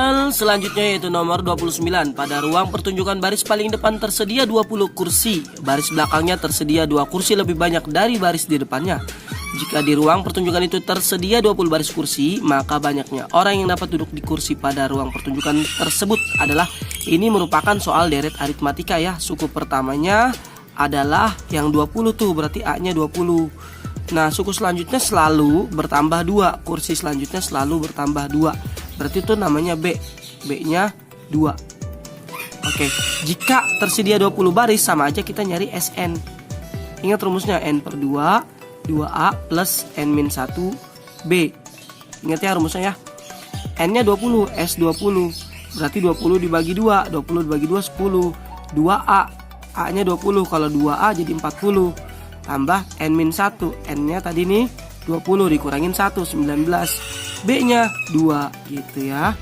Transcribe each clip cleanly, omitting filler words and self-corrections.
Soal selanjutnya yaitu nomor 29. Pada ruang pertunjukan baris paling depan tersedia 20 kursi. Baris belakangnya tersedia 2 kursi lebih banyak dari baris di depannya. Jika di ruang pertunjukan itu tersedia 20 baris kursi, maka banyaknya orang yang dapat duduk di kursi pada ruang pertunjukan tersebut adalah, ini merupakan soal deret aritmatika ya. Suku pertamanya adalah yang 20 tuh, berarti A-nya 20. Nah, suku selanjutnya selalu bertambah 2, kursi selanjutnya selalu bertambah 2. Berarti itu namanya B. B-nya 2. Oke, jika tersedia 20 baris sama aja kita nyari SN. Ingat rumusnya, N per 2, 2A plus N-1 B. Ingat ya rumusnya ya. N-nya 20, S20. Berarti 20 dibagi 2, 20 dibagi 2 10. 2A, A-nya 20, kalau 2A jadi 40. Tambah N-1, N-nya tadi nih 20 dikurangin 1, 19. B-nya 2 gitu ya.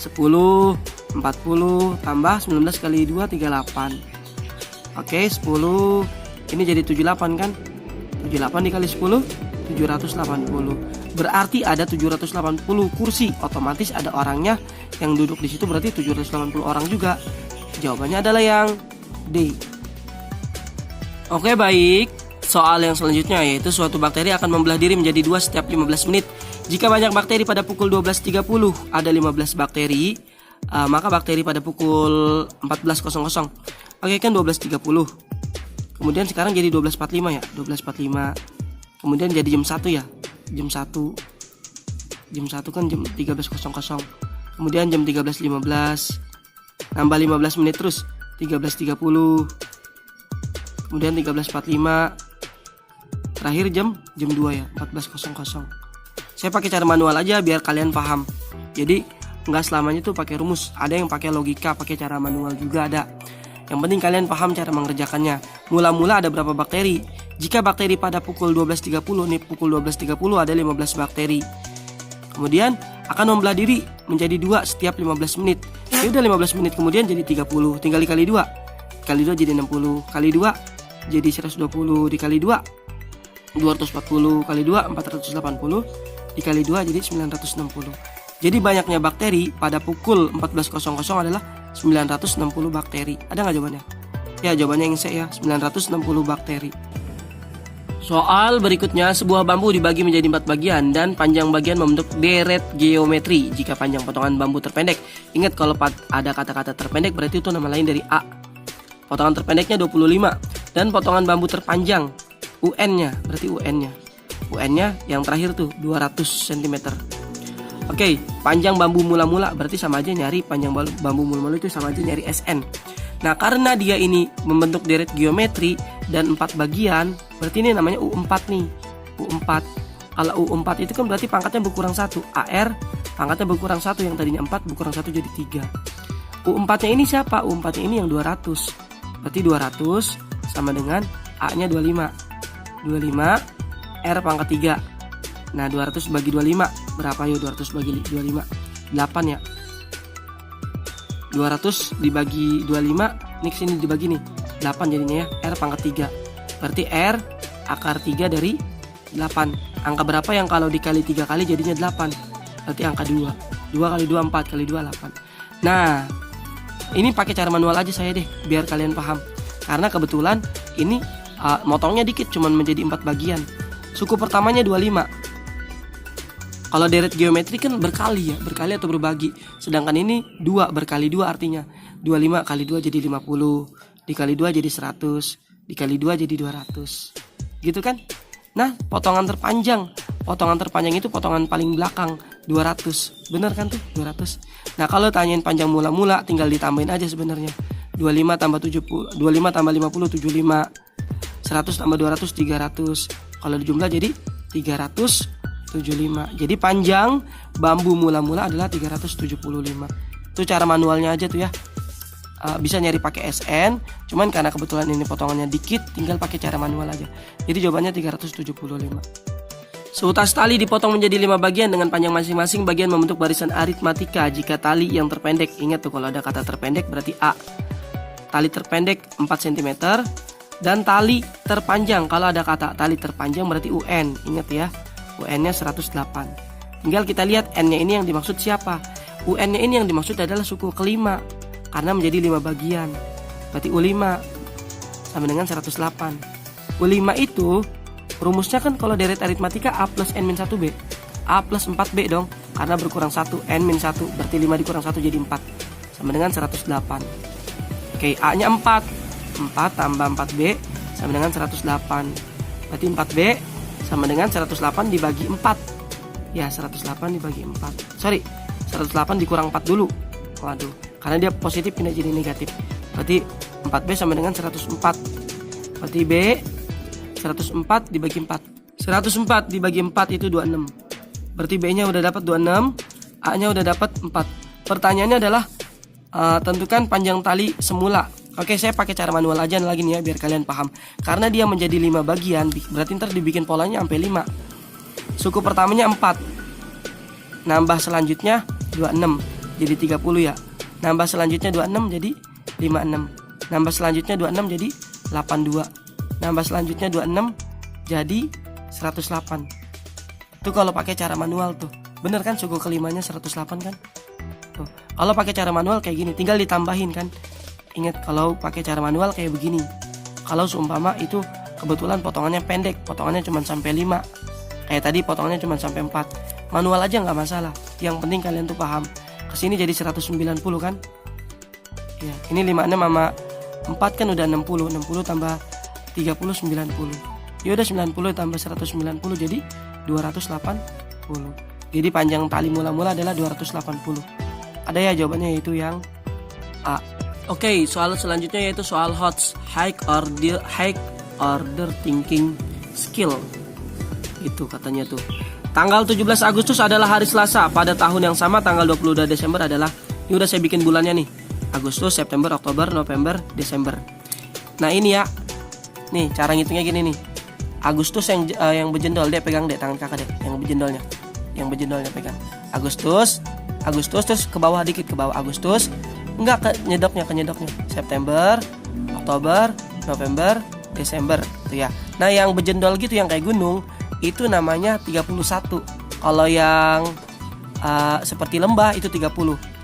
10, 40 tambah 19 kali 2 38. Oke, 10 ini jadi 78 kan? 78 dikali 10 780. Berarti ada 780 kursi. Otomatis ada orangnya yang duduk di situ, berarti 780 orang juga. Jawabannya adalah yang D. Oke, baik. Soal yang selanjutnya yaitu suatu bakteri akan membelah diri menjadi 2 setiap 15 menit. Jika banyak bakteri pada pukul 12.30 ada 15 bakteri, maka bakteri pada pukul 14.00. Oke kan 12.30. Kemudian sekarang jadi 12.45 ya, 12.45. Kemudian jadi jam 1 ya, jam 1. Jam 1 kan jam 13.00. Kemudian jam 13.15. Nambah 15 menit terus, 13.30. Kemudian 13.45. Terakhir jam 2 ya, 14.00. Saya pakai cara manual aja biar kalian paham. Jadi nggak selamanya tuh pakai rumus. Ada yang pakai logika, pakai cara manual juga ada. Yang penting kalian paham cara mengerjakannya. Mula-mula ada berapa bakteri? Jika bakteri pada pukul 12.30 nih, pukul 12.30 ada 15 bakteri. Kemudian akan membelah diri menjadi 2 setiap 15 menit. Ya udah 15 menit kemudian jadi 30. Tinggal dikali 2. Kali 2 jadi 60. Kali 2 jadi 120. Dikali 2 240. Kali 2 480. Dikali 2 jadi 960. Jadi banyaknya bakteri pada pukul 14.00 adalah 960 bakteri. Ada nggak jawabannya? Ya, jawabannya yang C ya, 960 bakteri. Soal berikutnya, sebuah bambu dibagi menjadi 4 bagian dan panjang bagian membentuk deret geometri. Jika panjang potongan bambu terpendek, ingat kalau ada kata-kata terpendek berarti itu nama lain dari A. Potongan terpendeknya 25 dan potongan bambu terpanjang UN-nya, berarti UN-nya. UN-nya yang terakhir tuh 200 cm. Oke, panjang bambu mula-mula berarti sama aja nyari panjang bambu mula-mula itu sama aja nyari SN. Nah, karena dia ini membentuk deret geometri dan 4 bagian, berarti ini namanya U4 nih. U4. Kalau U4 itu kan berarti pangkatnya berkurang 1. AR pangkatnya berkurang 1, yang tadinya 4 berkurang 1 jadi 3. U4-nya ini siapa? U4-nya ini yang 200. Berarti 200 sama dengan A-nya 25. 25 R pangkat 3. Nah, 200 bagi 25 berapa yuk? 200 bagi 25 8 ya. 200 dibagi 25, ini kesini dibagi nih 8 jadinya ya, R pangkat 3. Berarti R akar 3 dari 8. Angka berapa yang kalau dikali 3 kali jadinya 8? Berarti angka 2. 2 kali 2 4, kali 2 8. Nah, ini pakai cara manual aja saya deh biar kalian paham. Karena kebetulan ini motongnya dikit, cuman menjadi 4 bagian. Suku pertamanya 25. Kalau deret geometri kan berkali ya, berkali atau berbagi. Sedangkan ini 2 berkali 2 artinya 25 kali 2 jadi 50, dikali 2 jadi 100, dikali 2 jadi 200. Gitu kan? Nah, potongan terpanjang itu potongan paling belakang 200. Bener kan tuh 200. Nah, kalau tanyain panjang mula-mula tinggal ditambahin aja sebenarnya. 25 tambah 70, 25 tambah 50 75. 100 tambah 200 300. Kalau dijumlah jadi 375. Jadi panjang bambu mula-mula adalah 375. Itu cara manualnya aja tuh ya. Bisa nyari pakai SN, cuman karena kebetulan ini potongannya dikit, tinggal pakai cara manual aja. Jadi jawabannya 375. Seutas tali dipotong menjadi 5 bagian dengan panjang masing-masing bagian membentuk barisan aritmatika. Jika tali yang terpendek, ingat tuh kalau ada kata terpendek berarti A. Tali terpendek 4 cm dan tali terpanjang, kalau ada kata tali terpanjang berarti UN. Ingat ya, UN-nya 108. Tinggal kita lihat N-nya ini yang dimaksud siapa. UN-nya ini yang dimaksud adalah suku kelima karena menjadi 5 bagian. Berarti U5 sama dengan 108. U5 itu rumusnya kan kalau deret aritmatika A plus N-1B. A plus 4B dong, karena berkurang 1, N-1, berarti 5 dikurang 1 jadi 4, sama dengan 108. Oke, A-nya 4 tambah 4B sama dengan 108. Berarti 4B sama dengan 108 dibagi 4. Ya, 108 dibagi 4. Sorry, 108 dikurang 4 dulu. Waduh, karena dia positif pindah jadi negatif. Berarti 4B sama dengan 104. Berarti B 104 dibagi 4. 104 dibagi 4 itu 26. Berarti B-nya udah dapat 26, A-nya udah dapat 4. Pertanyaannya adalah tentukan panjang tali semula. Oke, saya pakai cara manual aja lagi nih ya biar kalian paham. Karena dia menjadi 5 bagian, berarti ntar dibikin polanya sampai 5. Suku pertamanya 4. Nambah selanjutnya 26 jadi 30 ya. Nambah selanjutnya 26 jadi 56. Nambah selanjutnya 26 jadi 82. Nambah selanjutnya 26 jadi 108. Itu kalau pakai cara manual tuh. Bener kan suku kelimanya 108 kan? Tuh. Kalau pakai cara manual kayak gini, tinggal ditambahin kan. Ingat kalau pakai cara manual kayak begini. Kalau seumpama itu kebetulan potongannya pendek, potongannya cuma sampai 5. Kayak tadi potongannya cuma sampai 4. Manual aja nggak masalah. Yang penting kalian tuh paham. Kesini jadi 190 kan? Ya, ini 56 sama 4 kan udah 60. 60 tambah 30 90. Ya udah 90 tambah 190 jadi 280. Jadi panjang tali mula-mula adalah 280. Ada ya jawabannya, yaitu yang A. Oke, soal selanjutnya yaitu soal HOTS, high order thinking skill. Itu katanya tuh. Tanggal 17 Agustus adalah hari Selasa. Pada tahun yang sama tanggal 22 Desember adalah, ini udah saya bikin bulannya nih. Agustus, September, Oktober, November, Desember. Nah ini ya. Nih cara ngitungnya gini nih. Agustus yang berjendol, dia pegang deh tangan kakak deh, yang berjendolnya pegang. Agustus terus ke bawah dikit, ke bawah Agustus, enggak ke nyedoknya. September, Oktober, November, Desember, tuh ya. Nah yang berjendol gitu yang kayak gunung itu namanya 31. Kalau yang seperti lembah itu 30.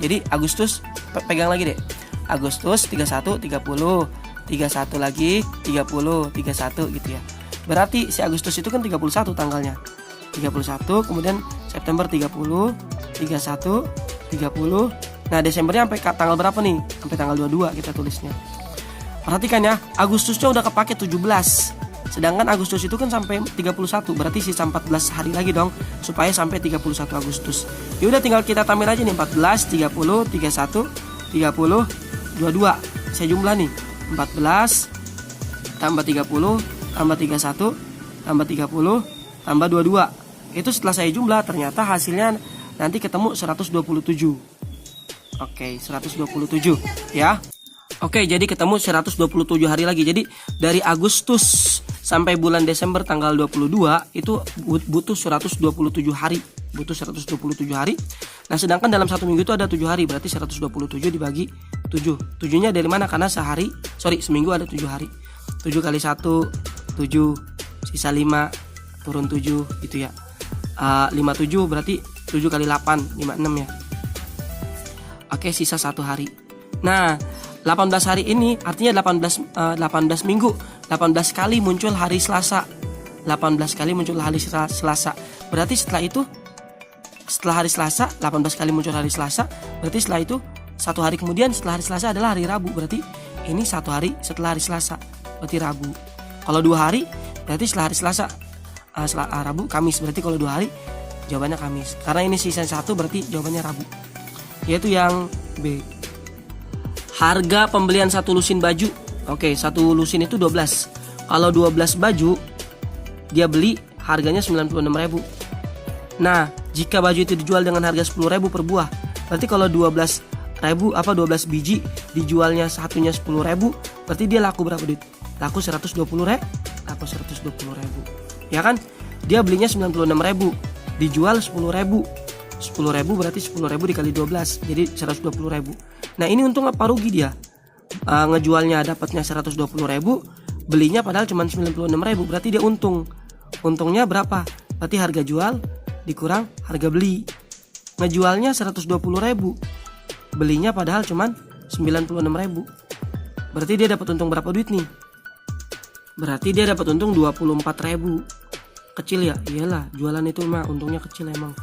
Jadi Agustus pegang lagi deh. Agustus 31, 30, 31 lagi 30, 31 gitu ya. Berarti si Agustus itu kan 31 tanggalnya. 31, kemudian September 30, 31, 30. Nah, Desembernya sampai tanggal berapa nih? Sampai tanggal 22 kita tulisnya. Perhatikan ya, Agustusnya udah kepake 17. Sedangkan Agustus itu kan sampai 31, berarti sisa 14 hari lagi dong supaya sampai 31 Agustus. Ya udah tinggal kita tampil aja nih 14, 30, 31, 30, 22. Saya jumlah nih. 14 tambah 30 tambah 31 tambah 30 tambah 22. Itu setelah saya jumlah ternyata hasilnya nanti ketemu 127. Oke, 127 ya. Oke, jadi ketemu 127 hari lagi. Jadi dari Agustus sampai bulan Desember tanggal 22 itu butuh 127 hari. Butuh 127 hari. Nah, sedangkan dalam satu minggu itu ada 7 hari, berarti 127 dibagi 7. 7-nya dari mana? Karena seminggu ada 7 hari. 7 kali 1 7, sisa 5 turun 7 gitu ya. 57 berarti 7 kali 8 56 ya. Oke, sisa 1 hari. Nah, 18 hari ini artinya 18 minggu. 18 kali muncul hari Selasa. 18 kali muncul hari Selasa. Berarti setelah hari Selasa 18 kali muncul hari Selasa, berarti setelah itu 1 hari kemudian setelah hari Selasa adalah hari Rabu. Berarti ini 1 hari setelah hari Selasa, berarti Rabu. Kalau 2 hari berarti setelah hari Selasa, Rabu, Kamis. Berarti kalau 2 hari jawabannya Kamis. Karena ini sisa 1 berarti jawabannya Rabu. Yaitu yang B. Harga pembelian 1 lusin baju. Oke, 1 lusin itu 12. Kalau 12 baju dia beli harganya 96.000. Nah, jika baju itu dijual dengan harga 10.000 per buah, berarti kalau 12 biji dijualnya satunya 10.000, berarti dia laku berapa duit? Laku 120.000. Ya kan? Dia belinya 96.000, dijual 10.000. 10.000 berarti 10.000 dikali 12, jadi 120.000. Nah, ini untung apa rugi dia? Ngejualnya dapatnya 120.000, belinya padahal cuma 96.000, berarti dia untung. Untungnya berapa? Berarti harga jual dikurang harga beli. ngejualnya 120.000, belinya padahal cuman 96.000. Berarti dia dapat untung berapa duit nih? Berarti dia dapat untung 24.000. Kecil ya? Iyalah, jualan itu mah untungnya kecil emang.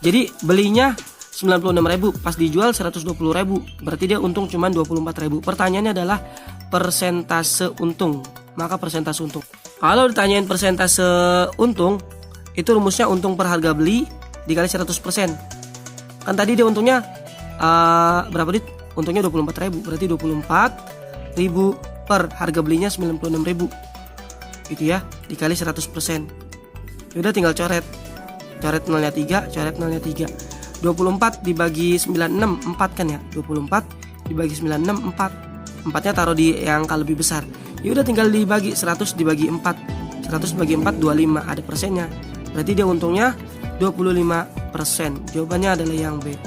Jadi belinya 96.000, pas dijual 120.000, berarti dia untung cuman 24.000. Pertanyaannya adalah persentase untung. Maka persentase untung, kalau ditanyain persentase untung, itu rumusnya untung per harga beli dikali 100%. Kan tadi dia untungnya berapa duit? Untungnya 24.000, berarti 24.000 per harga belinya 96.000, gitu ya, dikali 100%. Yaudah tinggal coret nolnya 3, coret nolnya 3. 24 dibagi 96, 4 kan ya. 24 dibagi 96, 4. 4 nya taruh di angka lebih besar. Yaudah tinggal dibagi 100 dibagi 4. 100 dibagi 4 25, ada persennya. Berarti dia untungnya 25%. Jawabannya adalah yang B.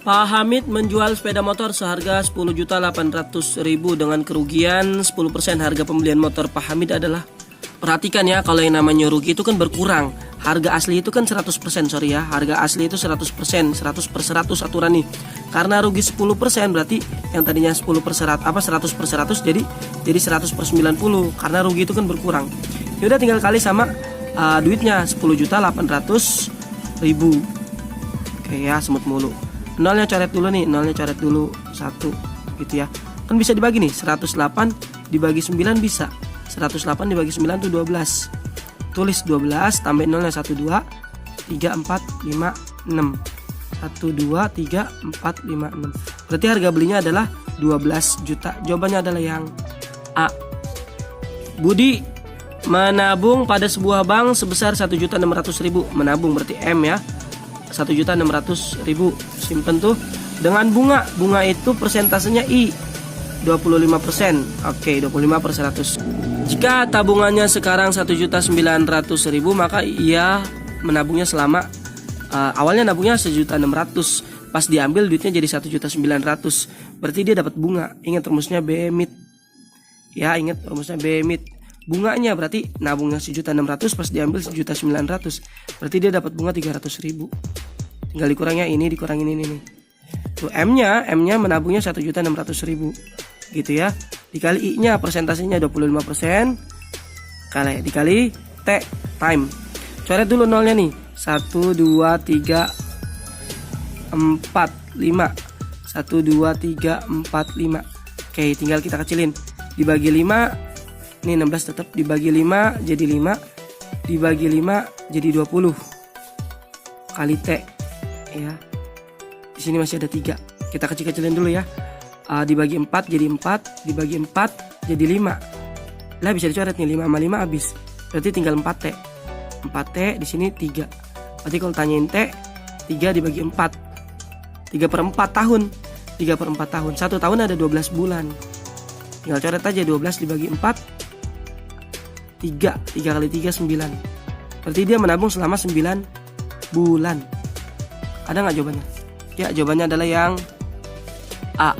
Pak Hamid menjual sepeda motor seharga 10.800.000 dengan kerugian 10%. Harga pembelian motor Pak Hamid adalah, perhatikan ya, kalau yang namanya rugi itu kan berkurang. Harga asli itu kan 100%, sorry ya. Harga asli itu 100%, 100/100 aturan nih. Karena rugi 10%, berarti yang tadinya 100/100 jadi 100/90, karena rugi itu kan berkurang. Yaudah tinggal kali sama duitnya 10.800.000. Oke ya, semut mulu. Nolnya coret dulu nih, nolnya coret dulu 1, gitu ya. Kan bisa dibagi nih, 108 dibagi 9 bisa. 108 dibagi 9 itu 12. Tulis 12, tambahin nolnya 1, 2, 3, 4, 5, 6. 1, 2, 3, 4, 5, 6. Berarti harga belinya adalah 12 juta. Jawabannya adalah yang A. Budi menabung pada sebuah bank sebesar 1.600.000. Menabung berarti M ya. 1.600.000 simpen tuh dengan bunga. Bunga itu persentasenya I, 25%. Oke, 25/100. Jika tabungannya sekarang 1.900.000, maka ia menabungnya selama awalnya nabungnya 1.600.000. Pas diambil duitnya jadi 1.900.000. Berarti dia dapat bunga. Ingat rumusnya BMIT. Ya, ingat rumusnya BMIT. Bunganya berarti nabungnya 1.600.000, pas diambil 1.900.000. Berarti dia dapat bunga 300.000. Tinggal dikurangnya ini, dikurangin ini nih. Tuh M-nya menabungnya 1.600.000. Gitu ya. Dikali I-nya, persentasenya 25%. Dikali T time. Coret dulu nolnya nih. 1, 2, 3, 4, 5. 1, 2, 3, 4, 5. Oke, tinggal kita kecilin. Dibagi 5. Ini 16 tetap, dibagi 5 jadi 5, dibagi 5 jadi 20 kali T ya. Di sini masih ada 3. Kita kecil-kecilin dulu ya. Dibagi 4 jadi 4, dibagi 4 jadi 5. Lah bisa dicoret nih, 5 sama 5 habis. Berarti tinggal 4T. 4T di sini 3. Berarti kalau tanyain T, 3 dibagi 4. 3/4 tahun. 3/4 tahun. 1 tahun ada 12 bulan. Tinggal coret aja 12 dibagi 4. 3 kali 3 9. Berarti dia menabung selama 9 bulan. Ada nggak jawabannya? Ya, jawabannya adalah yang A.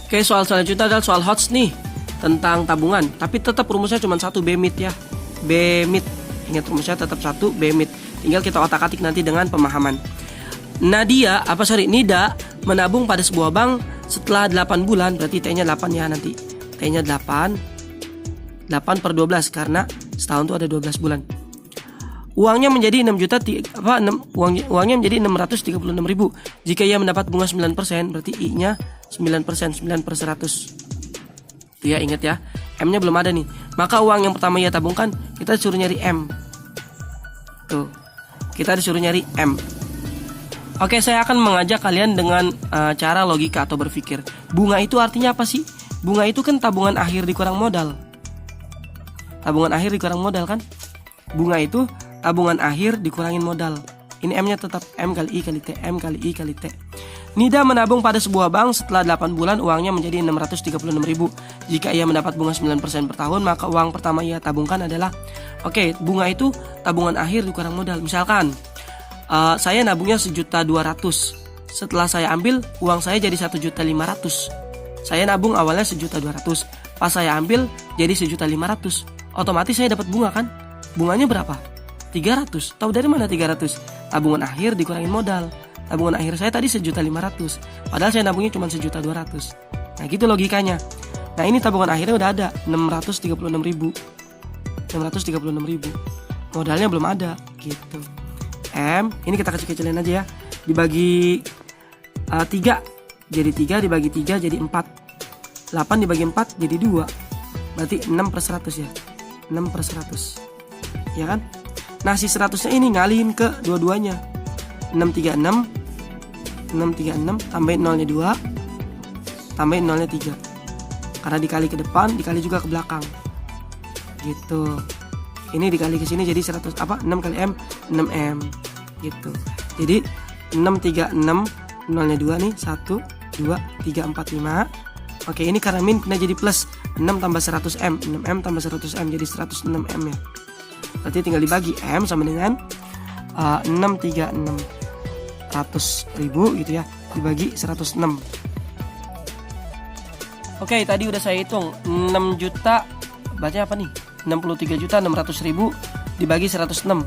Oke, soal selanjutnya adalah soal HOTS nih, tentang tabungan. Tapi tetap rumusnya cuma 1, BMIT ya. BMIT. Ingat rumusnya tetap 1, BMIT. Tinggal kita otak-atik nanti dengan pemahaman. Nida menabung pada sebuah bank setelah 8 bulan. Berarti T-nya 8 ya nanti. T-nya 8 per 12 karena setahun tuh ada 12 bulan. Uangnya menjadi 6 juta uangnya menjadi 636.000. Jika ia mendapat bunga 9%, berarti I-nya 9%, 9/100. Tuh ya, ingat ya. M-nya belum ada nih. Maka uang yang pertama ia tabungkan, kita disuruh nyari M. Tuh. Kita disuruh nyari M. Oke, saya akan mengajak kalian dengan cara logika atau berpikir. Bunga itu artinya apa sih? Bunga itu kan tabungan akhir dikurang modal. Tabungan akhir dikurang modal kan? Bunga itu tabungan akhir dikurangin modal. Ini M-nya tetap M kali I kali T, M kali I kali T. Nida menabung pada sebuah bank setelah 8 bulan uangnya menjadi 636.000. Jika ia mendapat bunga 9% per tahun, maka uang pertama ia tabungkan adalah, oke, bunga itu tabungan akhir dikurang modal. Misalkan saya nabungnya 1.200.000. Setelah saya ambil, uang saya jadi 1.500.000. Saya nabung awalnya 1.200.000. Pas saya ambil jadi 1.500.000. Otomatis saya dapat bunga kan? Bunganya berapa? 300. Tahu dari mana 300? tabungan akhir dikurangin modal. Tabungan akhir saya tadi 1.500.000, padahal saya nabungnya cuma 1.200.000. Nah gitu logikanya. Nah ini tabungan akhirnya udah ada 636.000. Modalnya belum ada gitu. Ini kita kecil-kecilin aja ya. Dibagi 3 jadi 3, dibagi 3 jadi 4. 8 dibagi 4 jadi 2. Berarti 6/100 ya. 6/100. Ya kan? Nah si 100-nya ini ngalihin ke dua-duanya. 636 tambahin nolnya 2, tambahin nolnya 3. Karena dikali ke depan, dikali juga ke belakang. Gitu. Ini dikali ke sini jadi 100 6 kali M 6M gitu. Jadi 636 nolnya 2 nih 1 2 3 4 5. Oke, ini karena min pindah jadi plus. 6 tambah 100M, 6M tambah 100M jadi 106M ya. Berarti tinggal dibagi M sama dengan 636 100.000 gitu ya, dibagi 106. Oke, tadi udah saya hitung 6 juta, baca apa nih? 63.600.000 dibagi 106.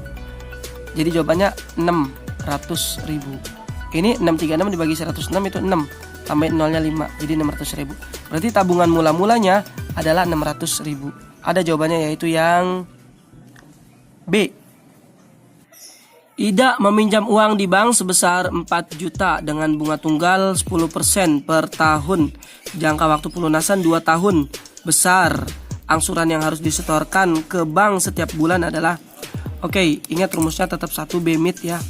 Jadi jawabannya 600.000. Ini 636 dibagi 106 itu 6. Tambahin nolnya 5, jadi 600.000. Berarti tabungan mula-mulanya adalah 600.000. Ada jawabannya yaitu yang B. Ida meminjam uang di bank sebesar 4 juta dengan bunga tunggal 10% per tahun. Jangka waktu pelunasan 2 tahun. Besar angsuran yang harus disetorkan ke bank setiap bulan adalah, oke, ingat rumusnya tetap 1 BMIT ya.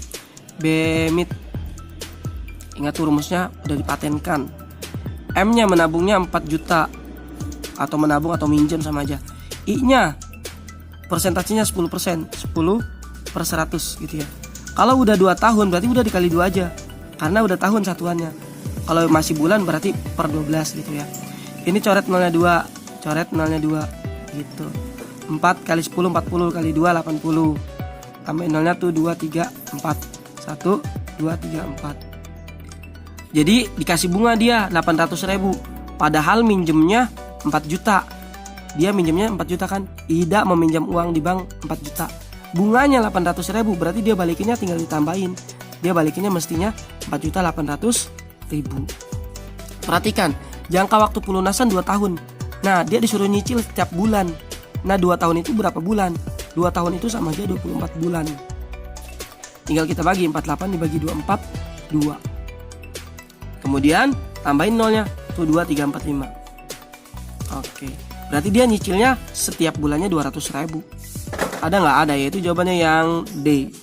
BMIT. Ingat tuh rumusnya udah dipatenkan. M-nya menabungnya 4 juta. Atau menabung atau minjem sama aja. I-nya persentasenya 10%. 10/100 gitu ya. Kalau udah 2 tahun berarti udah dikali 2 aja. Karena udah tahun satuannya. Kalau masih bulan berarti per 12 gitu ya. Ini coret nolnya 2. Coret nolnya 2 gitu. 4 kali 10 40 kali 2 80. Tambahin nolnya tuh 2 3 4. 1 2 3 4. Jadi dikasih bunga dia 800.000. Padahal minjemnya 4 juta. Dia minjemnya 4 juta kan. Ida meminjam uang di bank 4 juta. Bunganya 800.000, berarti dia balikinnya tinggal ditambahin. Dia balikinnya mestinya 4.800.000. Perhatikan, jangka waktu pelunasan 2 tahun. Nah, dia disuruh nyicil setiap bulan. Nah, 2 tahun itu berapa bulan? 2 tahun itu sama aja 24 bulan. Tinggal kita bagi 48 dibagi 24, 2. Kemudian tambahin nolnya, tuh 2 3 4 5. Oke. Berarti dia nyicilnya setiap bulannya 200.000. Ada nggak? Ada, yaitu jawabannya yang D.